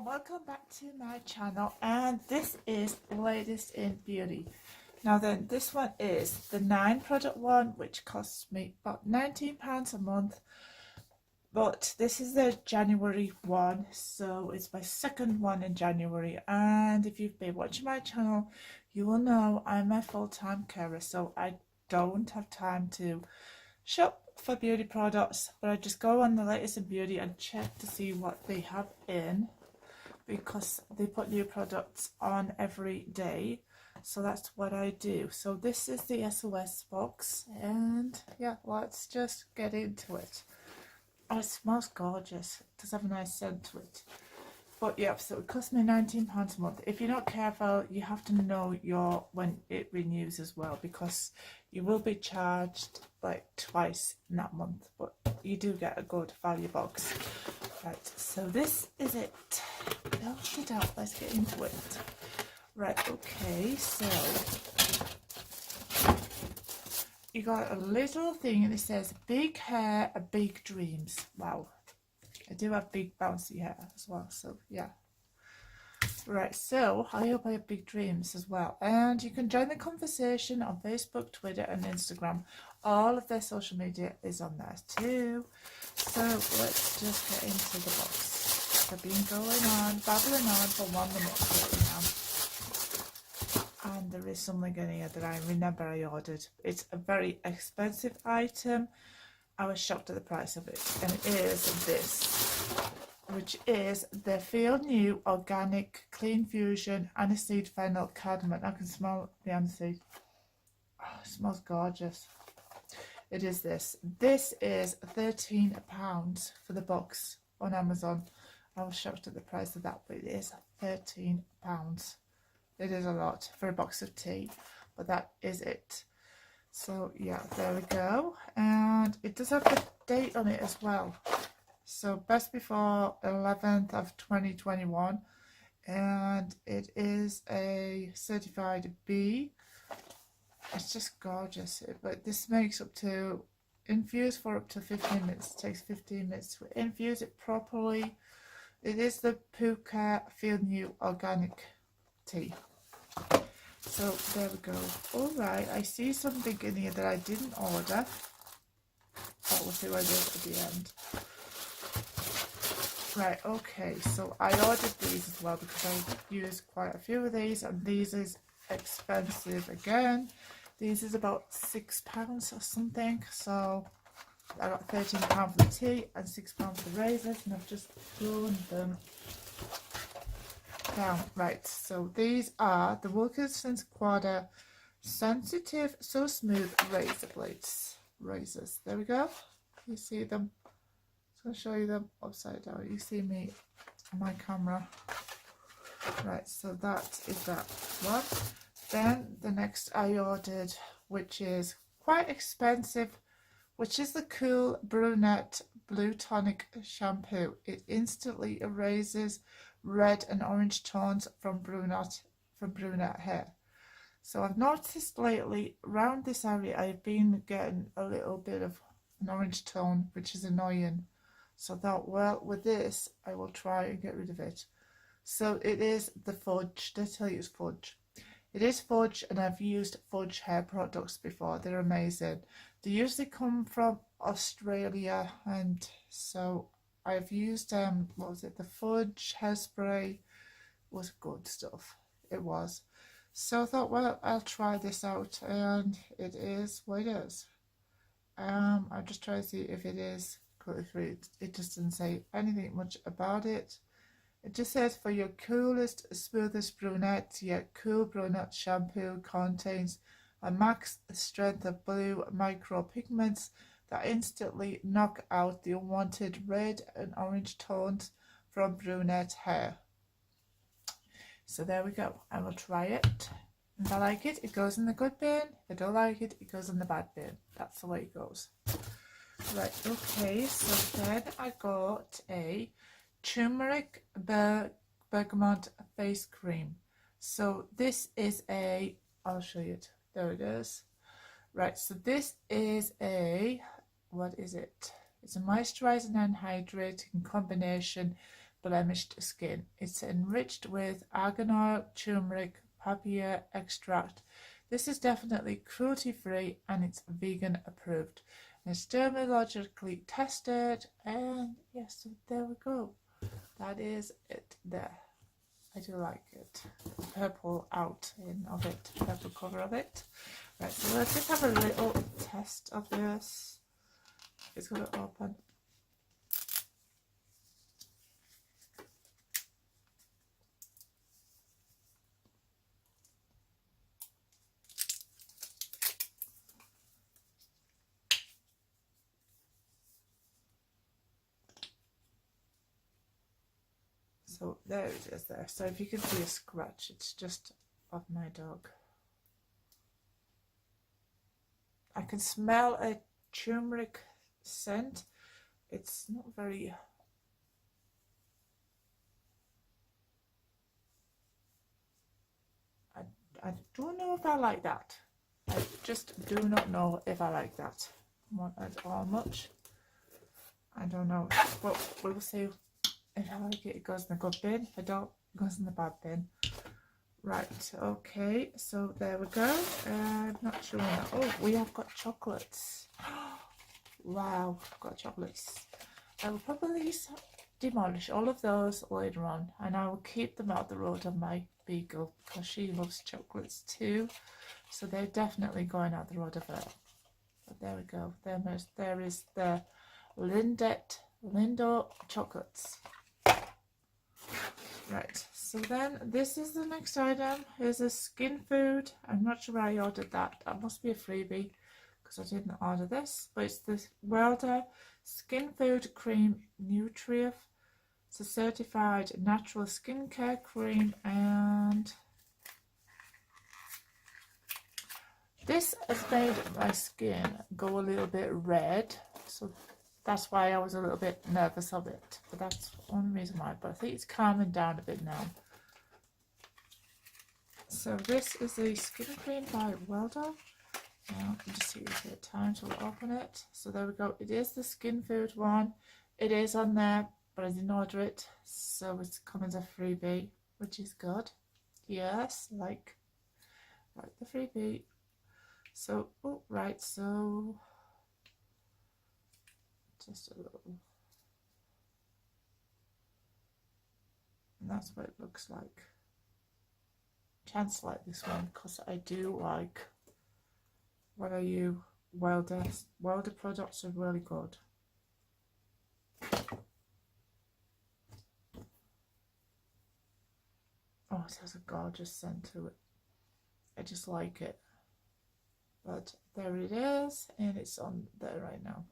welcome back to my channel, and this is latest in beauty. Now then, this one is the 9 product one, which costs me about £19 a month, but this is the January one, so it's my second one in January. And if you've been watching my channel, you will know I'm a full-time carer, so I don't have time to shop for beauty products, but I just go on the latest in beauty and check to see what they have in, because they put new products on every day, so that's what I do. So this is the SOS box, and yeah, let's just get into it. Oh, it smells gorgeous. It does have a nice scent to it. But yeah, so it cost me £19 a month. If you're not careful, you have to know when it renews as well, because you will be charged like twice in that month, but you do get a good value box. Right, so this is it. Open it out, let's get into it. Right, okay, so you got a little thing and it says big hair, big dreams. Wow. I do have big bouncy hair as well, so yeah. Right, so I hope I have big dreams as well. And you can join the conversation on Facebook, Twitter and Instagram. All of their social media is on there too. So let's just get into the box. I've been babbling on for 1 minute now. And there is something in here that I remember I ordered. It's a very expensive item. I was shocked at the price of it, and it is this, which is the Feel New Organic Clean Fusion Aniseed Fennel Cardamom. I can smell the aniseed. Oh, it smells gorgeous. It is this. This is £13 for the box on Amazon. I was shocked at the price of that, but it is £13. It is a lot for a box of tea, but that is it. So yeah, there we go, and it does have the date on it as well. So best before 11th of 2021, and it is a certified B. It's just gorgeous. But this makes up to infuse for up to 15 minutes. It takes 15 minutes to infuse it properly. It is the Pukka Feel New Organic Tea. So there we go. Alright, I see something in here that I didn't order. Oh, we'll see what it is at the end. Right, okay, so I ordered these as well because I used quite a few of these, and these is expensive again. These is about £6 or something, so I got £13 for the tea and £6 for the razors, and I've just thrown them down. Right, so these are the Wilkinson quattro sensitive so smooth razor blades. Razors, there we go. You see them? I'm going to show you them upside down. You see me on my camera. Right, so that is that one. Then the next I ordered, which is quite expensive, which is the Cool Brunette Blue Tonic Shampoo. It instantly erases red and orange tones from brunette hair. So I've noticed lately around this area I've been getting a little bit of an orange tone, which is annoying. So I thought, well, with this I will try and get rid of it. So it is the Fudge. Did I tell you it's Fudge? It is Fudge, and I've used Fudge hair products before. They're amazing. They usually come from Australia, and so I've used what was it, the Fudge hairspray. Was good stuff, it was. So I thought, well, I'll try this out, and it is what it is. I'll just try to see if it is gluten-free. It just doesn't say anything much about it. It just says, for your coolest, smoothest brunette, yet cool brunette shampoo contains a max strength of blue micropigments that instantly knock out the unwanted red and orange tones from brunette hair. So there we go. I will try it. If I like it, it goes in the good bin. If I don't like it, it goes in the bad bin. That's the way it goes. Right, okay, so then I got a turmeric bergamot face cream. So this is I'll show you it. There it is. Right, so this is what is it? It's a moisturizing and hydrating combination blemished skin. It's enriched with argan oil, turmeric, papaya extract. This is definitely cruelty-free and it's vegan approved. And it's dermatologically tested. And yes, so there we go. That is it there. I do like it. Purple outline of it, purple cover of it. Right, so let's just have a little test of this. It's going to open. So there it is there. So if you can see a scratch, it's just of my dog. I can smell a turmeric scent. It's not very... I don't know if I like that. I just do not know if I like that at all much. I don't know. But we'll see. If I like it, it goes in the good bin. If I don't, it goes in the bad bin. Right, okay, so there we go. I'm not sure. Oh, we have got chocolates. Wow, I've got chocolates. I will probably demolish all of those later on, and I will keep them out the road of my beagle because she loves chocolates too. So they're definitely going out the road of her. But there we go. There is the Lindo chocolates. Right, so then this is the next item. Here's a skin food. I'm not sure where I ordered that. That must be a freebie because I didn't order this. But it's the Welder Skin Food Cream Nutritive. It's a certified natural skincare cream, and this has made my skin go a little bit red. So that's why I was a little bit nervous of it, but that's one reason why. But I think it's calming down a bit now. So this is a skin cream by Welder. Now you just see if you have time to open it. So there we go. It is the skin food one. It is on there, but I didn't order it, so it's coming as a freebie, which is good. Yes, like the freebie. So right, so just a little, and that's what it looks like. Chance like this one because I do like, what are you, Welder products are really good. Oh, it has a gorgeous scent to it. I just like it. But there it is, and it's on there right now.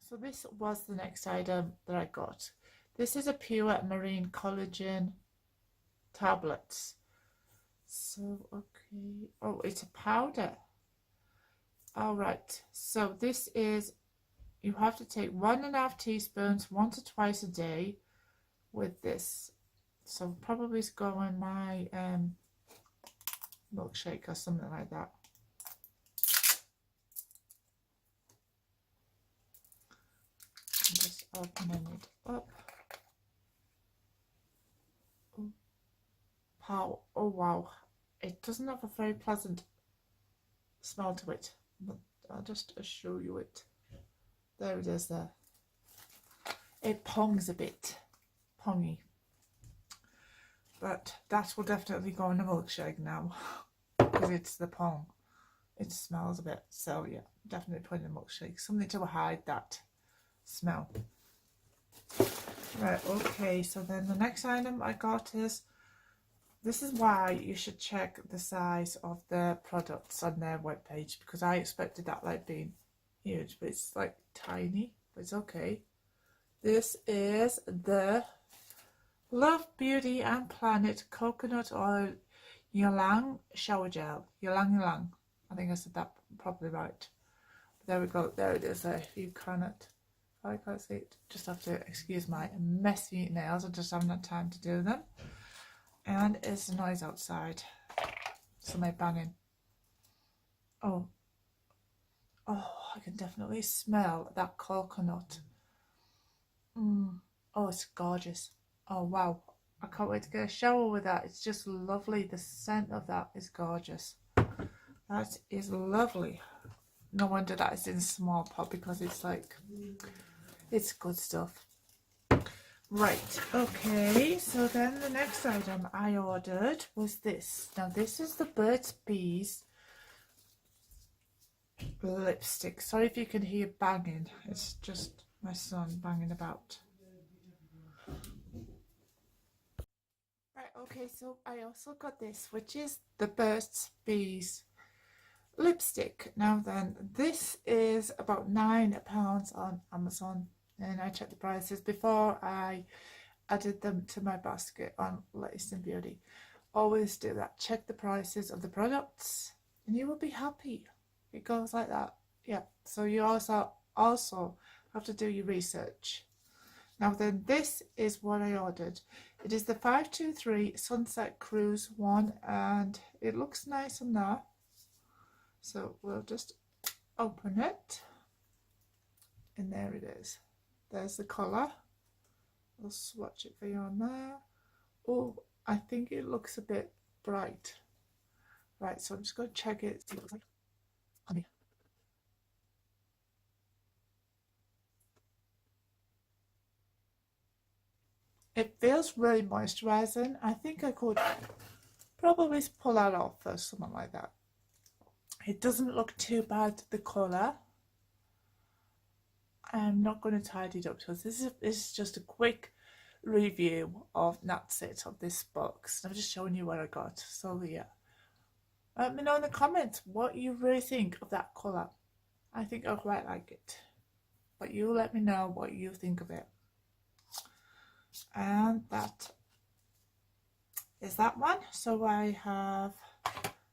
So this was the next item that I got. This is a pure marine collagen tablets. So okay, oh, it's a powder. All right, so this is, you have to take 1.5 teaspoons once or twice a day with this. So probably it's go in my milkshake or something like that. I'm just opening it up. Oh wow, it doesn't have a very pleasant smell to it, but I'll just show you it. There it is there. It pongs a bit, pongy, but that will definitely go in a milkshake now because it's the pong. It smells a bit, so yeah, definitely put in a milkshake, something to hide that smell. Right, okay, so then the next item I got is, this is why you should check the size of the products on their webpage, because I expected that like being huge, but it's like tiny, but it's okay. This is the Love Beauty and Planet Coconut Oil Ylang Shower Gel. Ylang. I think I said that probably right. But there we go. There it is there. You cannot, I can't see it. Just have to excuse my messy nails. I just haven't had time to do them. And it's a noise outside. Somebody banging. Oh, I can definitely smell that coconut. Oh, it's gorgeous. Oh, wow. I can't wait to get a shower with that. It's just lovely. The scent of that is gorgeous. That is lovely. No wonder that is in a small pot, because it's like, it's good stuff. Right, okay, so then the next item I ordered was this. Now this is the Burts Bees lipstick. Sorry if you can hear banging. It's just my son banging about. Right, okay, so I also got this, which is the Burts Bees lipstick. Now then, this is about £9 on Amazon, and I checked the prices before I added them to my basket on Latest in Beauty. Always do that. Check the prices of the products and you will be happy. It goes like that. Yeah, so you also have to do your research. Now then, this is what I ordered. It is the 523 Sunset Cruise one, and it looks nice on there. So we'll just open it, and there it is. There's the colour. I'll swatch it for you on there. Oh, I think it looks a bit bright. Right, so I'm just going to check it, see what it looks like. Honey. It feels really moisturising. I think I could probably pull that off or something like that. It doesn't look too bad, the colour. I'm not going to tidy it up because this is just a quick review of that's it of this box. I'm just showing you what I got. So yeah, let me know in the comments what you really think of that colour. I think I quite like it, but you let me know what you think of it. And that is that one. So I have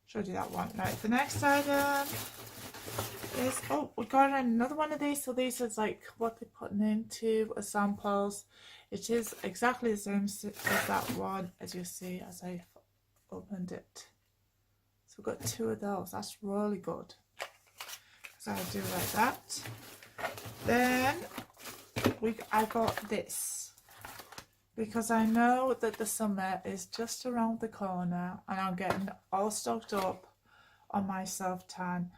showed you that one. Right, the next item is, oh, we got another one of these. So these is like what they're putting into as samples. It is exactly the same as that one, as you see as I opened it. So we've got two of those. That's really good, so I do like that. Then I got this because I know that the summer is just around the corner and I'm getting all stocked up on my self tan.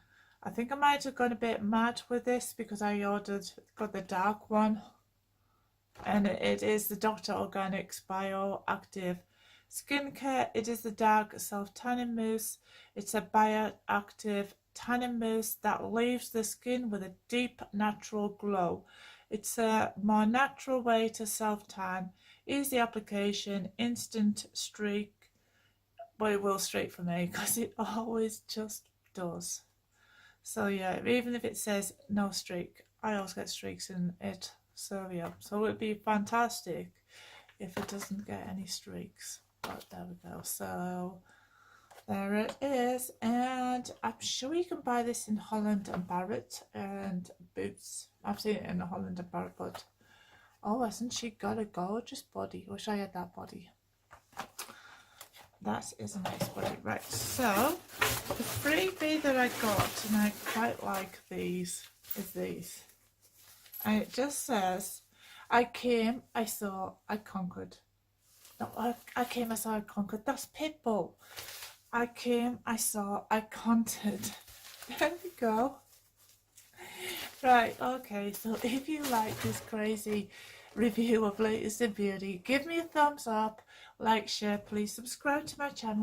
I think I might have gone a bit mad with this because I got the dark one, and it is the Dr. Organics Bioactive Skincare. It is the dark self tanning mousse. It's a bioactive tanning mousse that leaves the skin with a deep natural glow. It's a more natural way to self tan. Easy application, instant streak, but it will streak for me because it always just does. So yeah, even if it says no streak, I always get streaks in it. So yeah, so it'd be fantastic if it doesn't get any streaks. But there we go. So there it is, and I'm sure you can buy this in Holland and Barrett and Boots. I've seen it in Holland and Barrett, but oh, hasn't she got a gorgeous body? Wish I had that body. That is a nice body. Right, so the freebie that I got, and I quite like these, is these. And it just says, I came, I saw, I conquered. No, I came, I saw, I conquered. That's Pitbull. I came, I saw, I conquered. There we go. Right, okay, so if you like this crazy review of Latest in Beauty, give me a thumbs up, like, share, please subscribe to my channel.